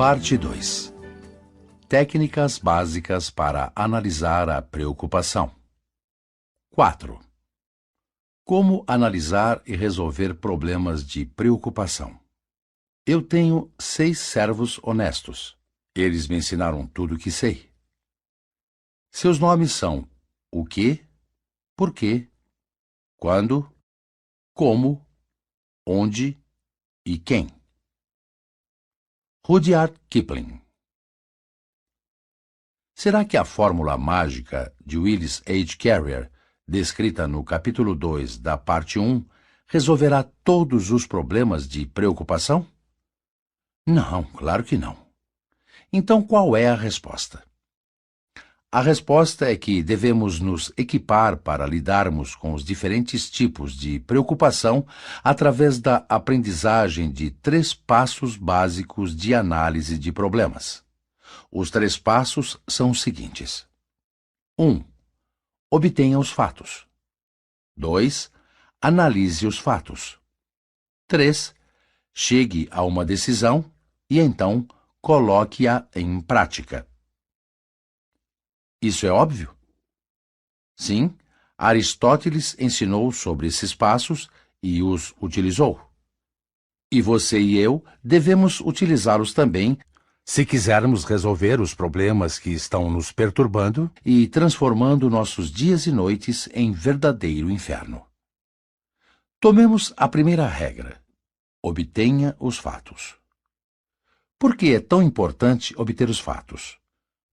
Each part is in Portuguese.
Parte 2. Técnicas básicas para analisar a preocupação. 4. Como analisar e resolver problemas de preocupação. Eu tenho 6 servos honestos. Eles me ensinaram tudo o que sei. Seus nomes são o que, por quê, quando, como, onde e quem. Rudyard Kipling. Será que a fórmula mágica de Willis H. Carrier, descrita no capítulo 2 da parte 1, resolverá todos os problemas de preocupação? Não, claro que não. Então qual é a resposta? A resposta é que devemos nos equipar para lidarmos com os diferentes tipos de preocupação através da aprendizagem de 3 passos básicos de análise de problemas. Os 3 passos são os seguintes. 1. Obtenha os fatos. 2. Analise os fatos. 3. Chegue a uma decisão e então coloque-a em prática. Isso é óbvio? Sim, Aristóteles ensinou sobre esses passos e os utilizou. E você e eu devemos utilizá-los também se quisermos resolver os problemas que estão nos perturbando e transformando nossos dias e noites em verdadeiro inferno. Tomemos a primeira regra. Obtenha os fatos. Por que é tão importante obter os fatos?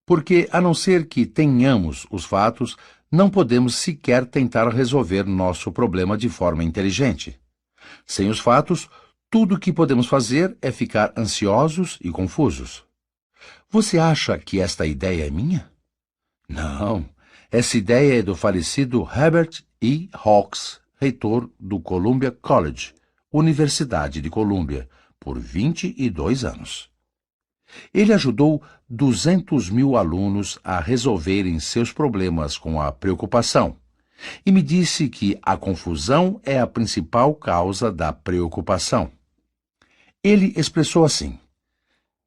Porque, a não ser que tenhamos os fatos, não podemos sequer tentar resolver nosso problema de forma inteligente. Sem os fatos, tudo o que podemos fazer é ficar ansiosos e confusos. Você acha que esta ideia é minha? Não, essa ideia é do falecido Herbert E. Hawks, reitor do Columbia College, Universidade de Colômbia, por 22 anos. Ele ajudou 200.000 alunos a resolverem seus problemas com a preocupação e me disse que a confusão é a principal causa da preocupação. Ele expressou assim: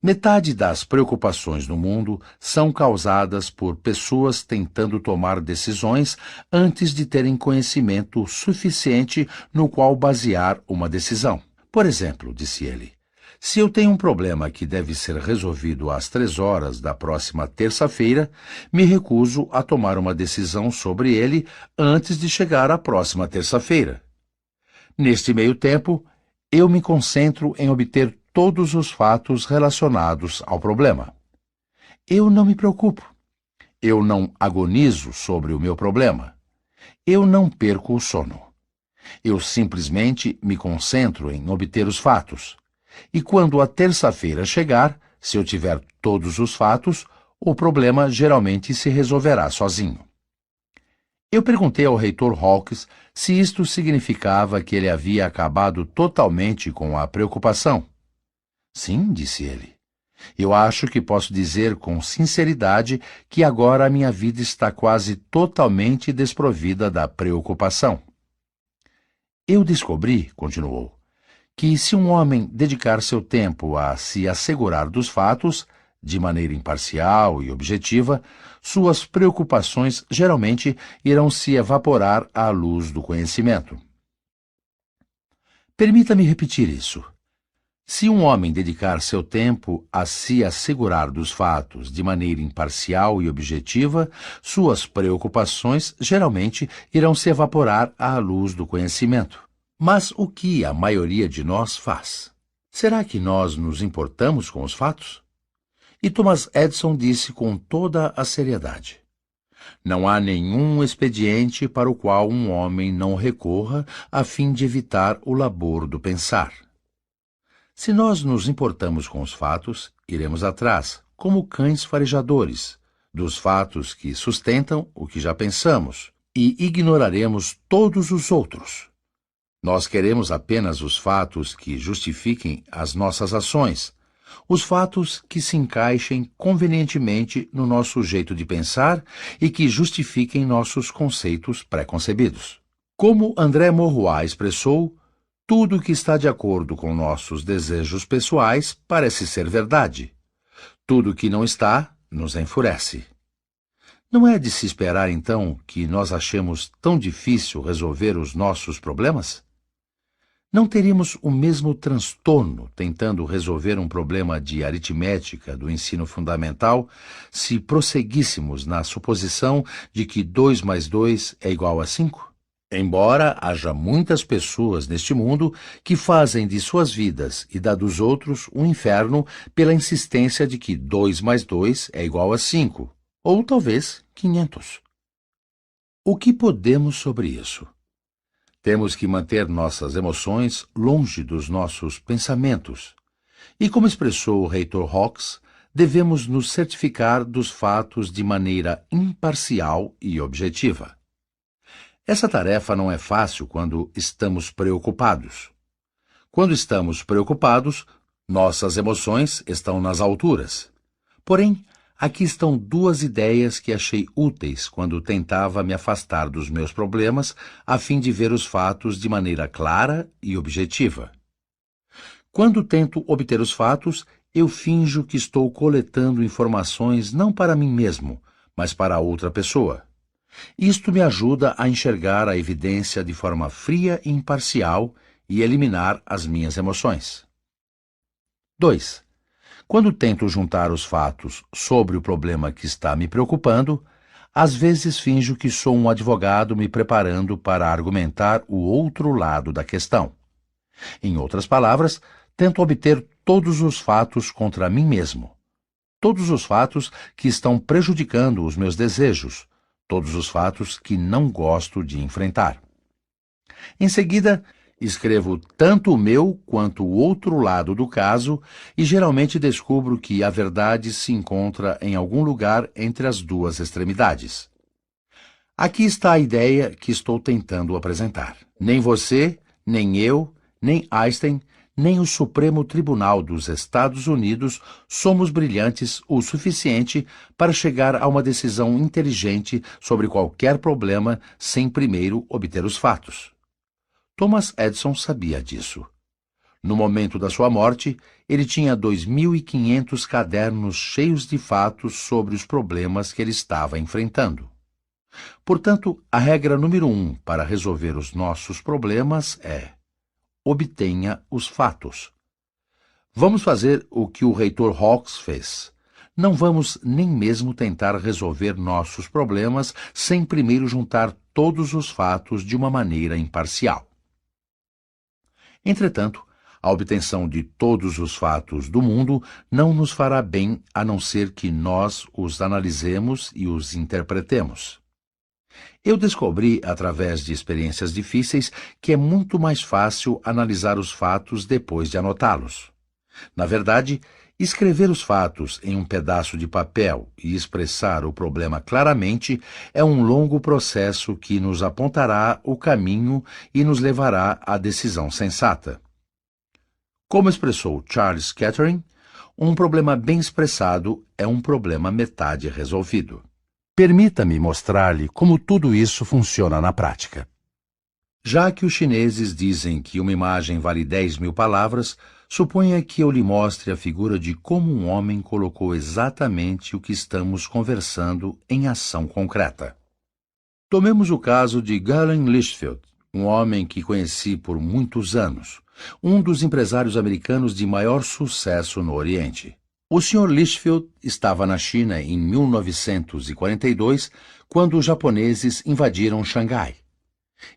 metade das preocupações no mundo são causadas por pessoas tentando tomar decisões antes de terem conhecimento suficiente no qual basear uma decisão. Por exemplo, disse ele, se eu tenho um problema que deve ser resolvido às 3 horas da próxima terça-feira, me recuso a tomar uma decisão sobre ele antes de chegar à próxima terça-feira. Neste meio tempo, eu me concentro em obter todos os fatos relacionados ao problema. Eu não me preocupo. Eu não agonizo sobre o meu problema. Eu não perco o sono. Eu simplesmente me concentro em obter os fatos. E quando a terça-feira chegar, se eu tiver todos os fatos, o problema geralmente se resolverá sozinho. Eu perguntei ao reitor Hawks se isto significava que ele havia acabado totalmente com a preocupação. Sim, disse ele. Eu acho que posso dizer com sinceridade que agora a minha vida está quase totalmente desprovida da preocupação. Eu descobri, continuou, que se um homem dedicar seu tempo a se assegurar dos fatos, de maneira imparcial e objetiva, suas preocupações geralmente irão se evaporar à luz do conhecimento. Permita-me repetir isso. Se um homem dedicar seu tempo a se assegurar dos fatos de maneira imparcial e objetiva, suas preocupações geralmente irão se evaporar à luz do conhecimento. Mas o que a maioria de nós faz? Será que nós nos importamos com os fatos? E Thomas Edison disse com toda a seriedade: não há nenhum expediente para o qual um homem não recorra a fim de evitar o labor do pensar. Se nós nos importamos com os fatos, iremos atrás, como cães farejadores, dos fatos que sustentam o que já pensamos, e ignoraremos todos os outros. Nós queremos apenas os fatos que justifiquem as nossas ações, os fatos que se encaixem convenientemente no nosso jeito de pensar e que justifiquem nossos conceitos pré-concebidos. Como André Maurois expressou, tudo que está de acordo com nossos desejos pessoais parece ser verdade. Tudo que não está nos enfurece. Não é de se esperar, então, que nós achemos tão difícil resolver os nossos problemas? Não teríamos o mesmo transtorno tentando resolver um problema de aritmética do ensino fundamental se prosseguíssemos na suposição de que 2 mais 2 é igual a 5? Embora haja muitas pessoas neste mundo que fazem de suas vidas e da dos outros um inferno pela insistência de que 2 mais 2 é igual a 5, ou talvez 500. O que podemos sobre isso? Temos que manter nossas emoções longe dos nossos pensamentos. E como expressou o reitor Hawks, devemos nos certificar dos fatos de maneira imparcial e objetiva. Essa tarefa não é fácil quando estamos preocupados. Quando estamos preocupados, nossas emoções estão nas alturas. Porém, aqui estão 2 ideias que achei úteis quando tentava me afastar dos meus problemas a fim de ver os fatos de maneira clara e objetiva. Quando tento obter os fatos, eu finjo que estou coletando informações não para mim mesmo, mas para outra pessoa. Isto me ajuda a enxergar a evidência de forma fria e imparcial e eliminar as minhas emoções. 2. Quando tento juntar os fatos sobre o problema que está me preocupando, às vezes finjo que sou um advogado me preparando para argumentar o outro lado da questão. Em outras palavras, tento obter todos os fatos contra mim mesmo. Todos os fatos que estão prejudicando os meus desejos. Todos os fatos que não gosto de enfrentar. Em seguida, escrevo tanto o meu quanto o outro lado do caso e geralmente descubro que a verdade se encontra em algum lugar entre as 2 extremidades. Aqui está a ideia que estou tentando apresentar. Nem você, nem eu, nem Einstein, nem o Supremo Tribunal dos Estados Unidos somos brilhantes o suficiente para chegar a uma decisão inteligente sobre qualquer problema sem primeiro obter os fatos. Thomas Edison sabia disso. No momento da sua morte, ele tinha 2.500 cadernos cheios de fatos sobre os problemas que ele estava enfrentando. Portanto, a regra número 1 para resolver os nossos problemas é: obtenha os fatos. Vamos fazer o que o reitor Hawks fez. Não vamos nem mesmo tentar resolver nossos problemas sem primeiro juntar todos os fatos de uma maneira imparcial. Entretanto, a obtenção de todos os fatos do mundo não nos fará bem a não ser que nós os analisemos e os interpretemos. Eu descobri, através de experiências difíceis, que é muito mais fácil analisar os fatos depois de anotá-los. Na verdade, escrever os fatos em um pedaço de papel e expressar o problema claramente é um longo processo que nos apontará o caminho e nos levará à decisão sensata. Como expressou Charles Kettering, um problema bem expressado é um problema metade resolvido. Permita-me mostrar-lhe como tudo isso funciona na prática. Já que os chineses dizem que uma imagem vale 10.000 palavras, suponha que eu lhe mostre a figura de como um homem colocou exatamente o que estamos conversando em ação concreta. Tomemos o caso de Galen Lichfield, um homem que conheci por muitos anos, um dos empresários americanos de maior sucesso no Oriente. O Sr. Lichfield estava na China em 1942, quando os japoneses invadiram Xangai.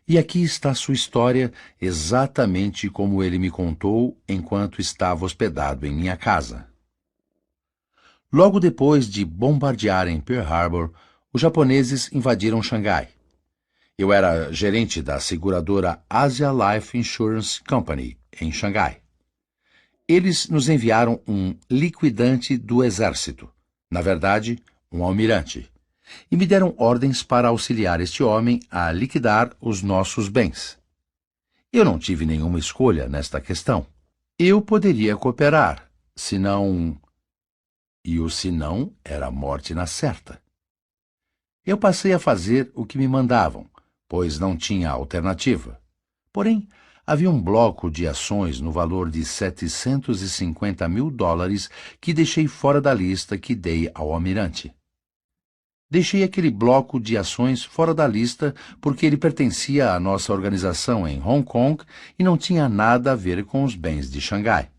E aqui está sua história, exatamente como ele me contou enquanto estava hospedado em minha casa. Logo depois de bombardearem Pearl Harbor, os japoneses invadiram Xangai. Eu era gerente da seguradora Asia Life Insurance Company, em Xangai. Eles nos enviaram um liquidante do exército, na verdade, um almirante, e me deram ordens para auxiliar este homem a liquidar os nossos bens. Eu não tive nenhuma escolha nesta questão. Eu poderia cooperar, senão... E o senão era a morte na certa. Eu passei a fazer o que me mandavam, pois não tinha alternativa. Porém, Havia um bloco de ações no valor de $750 mil que deixei fora da lista que dei ao almirante. Deixei aquele bloco de ações fora da lista porque ele pertencia à nossa organização em Hong Kong e não tinha nada a ver com os bens de Xangai.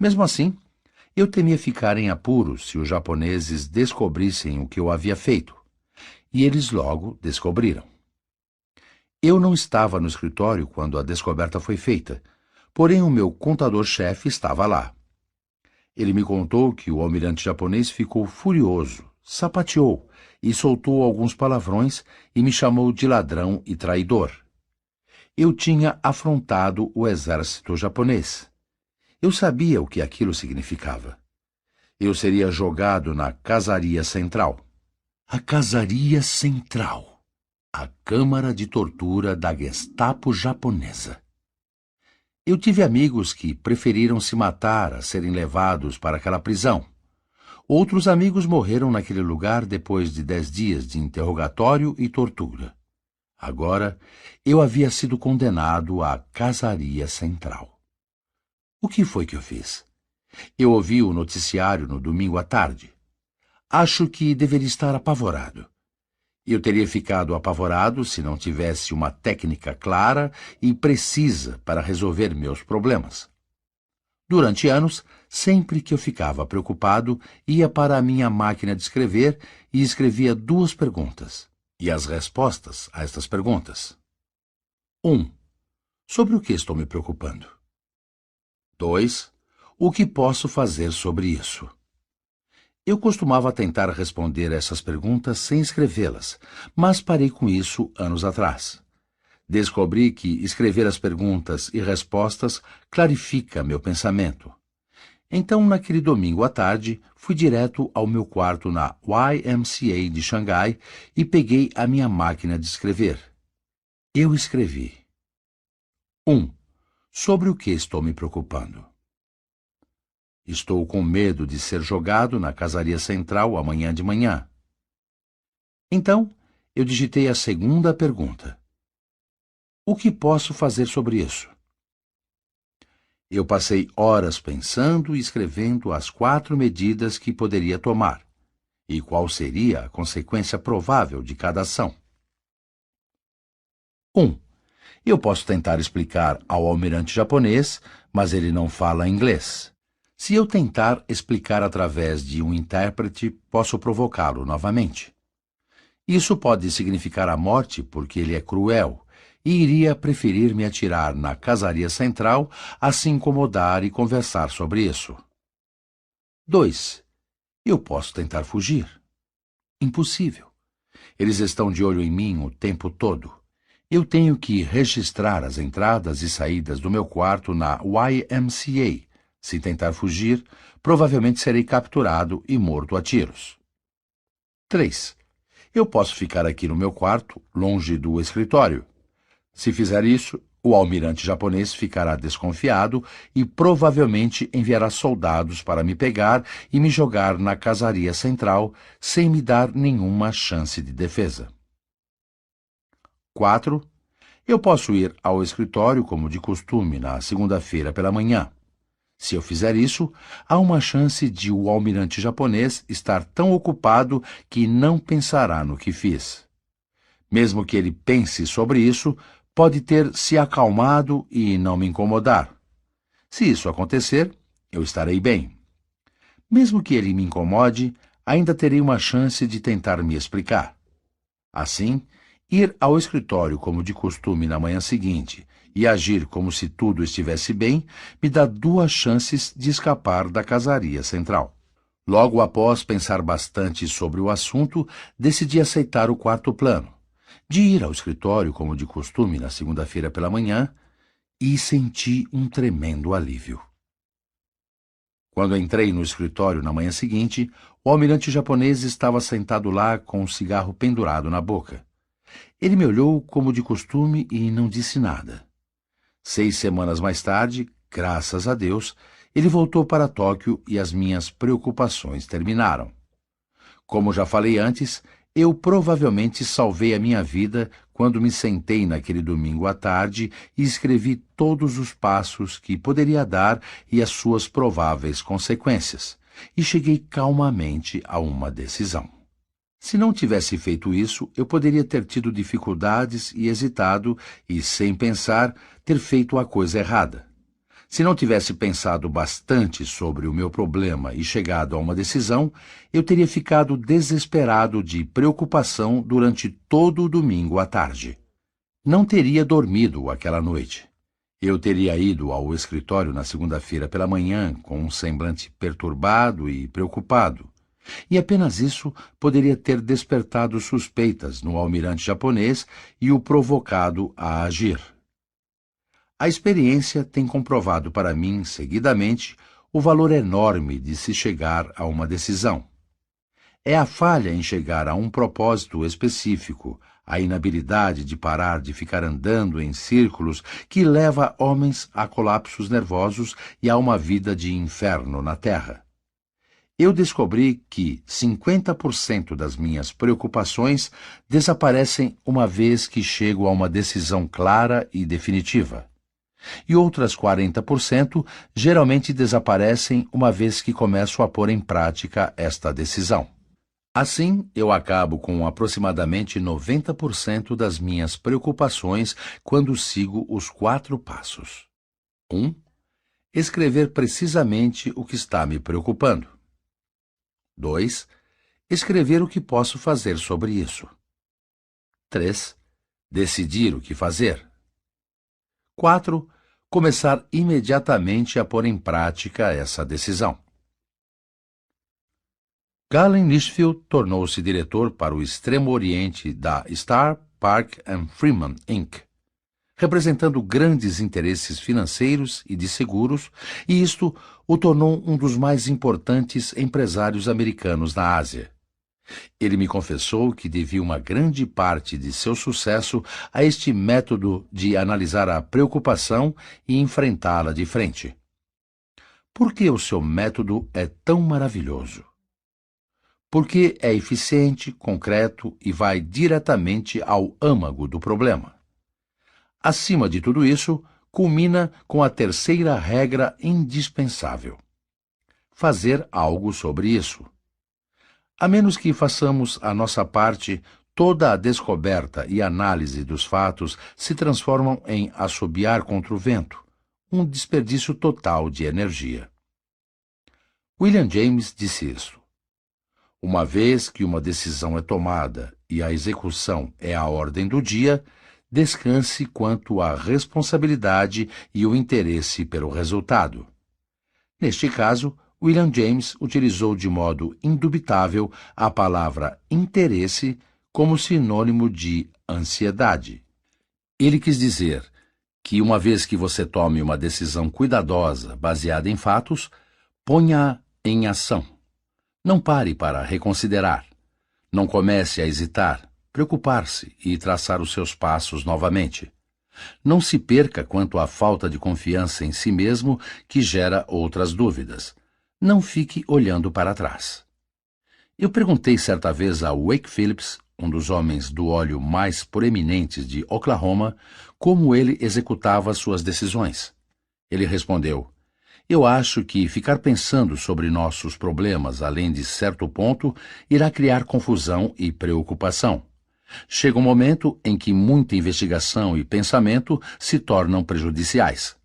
Mesmo assim, eu temia ficar em apuros se os japoneses descobrissem o que eu havia feito. E eles logo descobriram. Eu não estava no escritório quando a descoberta foi feita, porém o meu contador-chefe estava lá. Ele me contou que o almirante japonês ficou furioso, sapateou e soltou alguns palavrões e me chamou de ladrão e traidor. Eu tinha afrontado o exército japonês. Eu sabia o que aquilo significava. Eu seria jogado na casaria central. A casaria central. A câmara de tortura da Gestapo japonesa. Eu tive amigos que preferiram se matar a serem levados para aquela prisão. Outros amigos morreram naquele lugar depois de 10 dias de interrogatório e tortura. Agora, eu havia sido condenado à casaria central. O que foi que eu fiz? Eu ouvi o noticiário no domingo à tarde. Acho que deveria estar apavorado. Eu teria ficado apavorado se não tivesse uma técnica clara e precisa para resolver meus problemas. Durante anos, sempre que eu ficava preocupado, ia para a minha máquina de escrever e escrevia 2 perguntas, e as respostas a estas perguntas. 1. Sobre o que estou me preocupando? 2. O que posso fazer sobre isso? Eu costumava tentar responder essas perguntas sem escrevê-las, mas parei com isso anos atrás. Descobri que escrever as perguntas e respostas clarifica meu pensamento. Então, naquele domingo à tarde, fui direto ao meu quarto na YMCA de Xangai e peguei a minha máquina de escrever. Eu escrevi. 1. Sobre o que estou me preocupando? Estou com medo de ser jogado na casaria central amanhã de manhã. Então, eu digitei a segunda pergunta. O que posso fazer sobre isso? Eu passei horas pensando e escrevendo as 4 medidas que poderia tomar, e qual seria a consequência provável de cada ação. 1. Eu posso tentar explicar ao almirante japonês, mas ele não fala inglês. Se eu tentar explicar através de um intérprete, posso provocá-lo novamente. Isso pode significar a morte porque ele é cruel e iria preferir me atirar na casaria central a se incomodar e conversar sobre isso. 2. Eu posso tentar fugir. Impossível. Eles estão de olho em mim o tempo todo. Eu tenho que registrar as entradas e saídas do meu quarto na YMCA. Se tentar fugir, provavelmente serei capturado e morto a tiros. 3. Eu posso ficar aqui no meu quarto, longe do escritório. Se fizer isso, o almirante japonês ficará desconfiado e provavelmente enviará soldados para me pegar e me jogar na casaria central sem me dar nenhuma chance de defesa. 4. Eu posso ir ao escritório como de costume na segunda-feira pela manhã. Se eu fizer isso, há uma chance de o almirante japonês estar tão ocupado que não pensará no que fiz. Mesmo que ele pense sobre isso, pode ter se acalmado e não me incomodar. Se isso acontecer, eu estarei bem. Mesmo que ele me incomode, ainda terei uma chance de tentar me explicar. Assim, ir ao escritório como de costume na manhã seguinte e agir como se tudo estivesse bem, me dá 2 chances de escapar da casaria central. Logo após pensar bastante sobre o assunto, decidi aceitar o 4º plano, de ir ao escritório como de costume na segunda-feira pela manhã, e senti um tremendo alívio. Quando entrei no escritório na manhã seguinte, o almirante japonês estava sentado lá com um cigarro pendurado na boca. Ele me olhou como de costume e não disse nada. 6 semanas mais tarde, graças a Deus, ele voltou para Tóquio e as minhas preocupações terminaram. Como já falei antes, eu provavelmente salvei a minha vida quando me sentei naquele domingo à tarde e escrevi todos os passos que poderia dar e as suas prováveis consequências, e cheguei calmamente a uma decisão. Se não tivesse feito isso, eu poderia ter tido dificuldades e hesitado e, sem pensar, ter feito a coisa errada. Se não tivesse pensado bastante sobre o meu problema e chegado a uma decisão, eu teria ficado desesperado de preocupação durante todo o domingo à tarde. Não teria dormido aquela noite. Eu teria ido ao escritório na segunda-feira pela manhã com um semblante perturbado e preocupado. E apenas isso poderia ter despertado suspeitas no almirante japonês e o provocado a agir. A experiência tem comprovado para mim, seguidamente, o valor enorme de se chegar a uma decisão. É a falha em chegar a um propósito específico, a inabilidade de parar de ficar andando em círculos que leva homens a colapsos nervosos e a uma vida de inferno na Terra. Eu descobri que 50% das minhas preocupações desaparecem uma vez que chego a uma decisão clara e definitiva. E outras 40% geralmente desaparecem uma vez que começo a pôr em prática esta decisão. Assim, eu acabo com aproximadamente 90% das minhas preocupações quando sigo os 4 passos. 1. Escrever precisamente o que está me preocupando. 2. Escrever o que posso fazer sobre isso. 3. Decidir o que fazer. 4. Começar imediatamente a pôr em prática essa decisão. Galen Lichfield tornou-se diretor para o Extremo Oriente da Star, Park and Freeman, Inc., representando grandes interesses financeiros e de seguros, e isto o tornou um dos mais importantes empresários americanos na Ásia. Ele me confessou que devia uma grande parte de seu sucesso a este método de analisar a preocupação e enfrentá-la de frente. Por que o seu método é tão maravilhoso? Porque é eficiente, concreto e vai diretamente ao âmago do problema. Acima de tudo isso, culmina com a terceira regra indispensável: fazer algo sobre isso. A menos que façamos a nossa parte, toda a descoberta e análise dos fatos se transformam em assobiar contra o vento, um desperdício total de energia. William James disse isso. Uma vez que uma decisão é tomada e a execução é a ordem do dia, descanse quanto à responsabilidade e o interesse pelo resultado. Neste caso, William James utilizou de modo indubitável a palavra interesse como sinônimo de ansiedade. Ele quis dizer que, uma vez que você tome uma decisão cuidadosa, baseada em fatos, ponha-a em ação. Não pare para reconsiderar. Não comece a hesitar, preocupar-se e traçar os seus passos novamente. Não se perca quanto à falta de confiança em si mesmo que gera outras dúvidas. Não fique olhando para trás. Eu perguntei certa vez a Wake Phillips, um dos homens do óleo mais proeminentes de Oklahoma, como ele executava suas decisões. Ele respondeu: eu acho que ficar pensando sobre nossos problemas além de certo ponto irá criar confusão e preocupação. Chega um momento em que muita investigação e pensamento se tornam prejudiciais.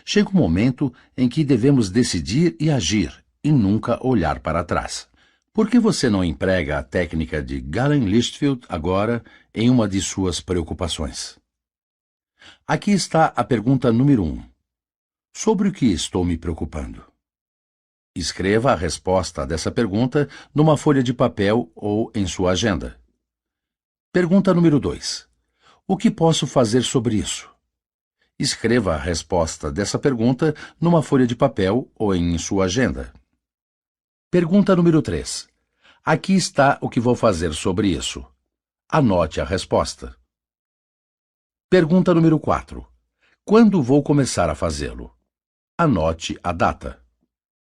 Chega um momento em que devemos decidir e agir, e nunca olhar para trás. Por que você não emprega a técnica de Galen Lichfield agora em uma de suas preocupações? Aqui está a pergunta número 1. Sobre o que estou me preocupando? Escreva a resposta dessa pergunta numa folha de papel ou em sua agenda. Pergunta número 2. O que posso fazer sobre isso? Escreva a resposta dessa pergunta numa folha de papel ou em sua agenda. Pergunta número 3. Aqui está o que vou fazer sobre isso. Anote a resposta. Pergunta número 4. Quando vou começar a fazê-lo? Anote a data.